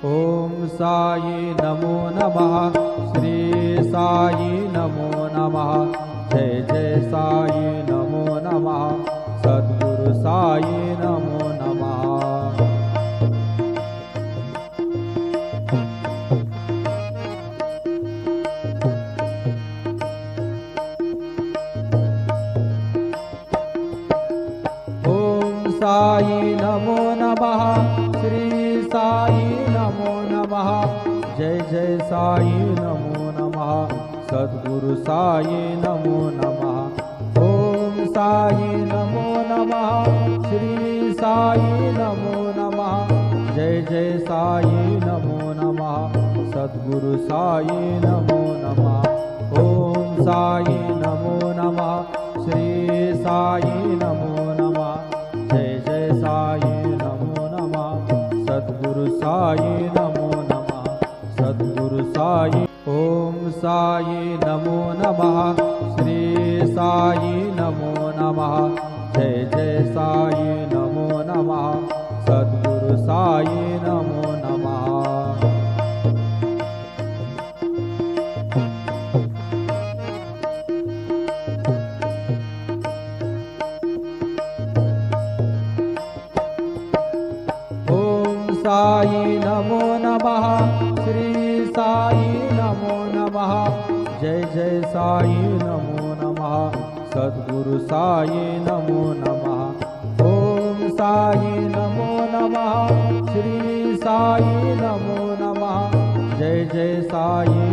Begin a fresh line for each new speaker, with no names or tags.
ओम साई नमो नमः। श्री साई नमो नमः। जय जय साई नमो नमः। सद्गुरु साई नमो नमः। साई नमो नमः। श्री साई नमो नमः। जय जय साई नमो नमः। सद्गुरु साई नमो नमः। ओम साई नमो नमः। श्री साई नमो नमः। जय जय साई नमो नमः। सद्गुरु साई नमो नमः। ओम साई नमो नमः। श्री साई नमो नमः। जय जय साई नमो नमः। सद्गुरु साई नमो नमः। सद्गुरु साई। ओम साई नमो नमः। श्री साई नमो नमः। जय जय साई नमो नमः। सद्गुरु साई नमो नमः। साई नमो नमः। श्री साई नमो नमः। जय जय साई नमो नमः। सद्गुरु साई नमो नमः। ओम साई नमो नमः। श्री साई नमो नमः। जय जय साई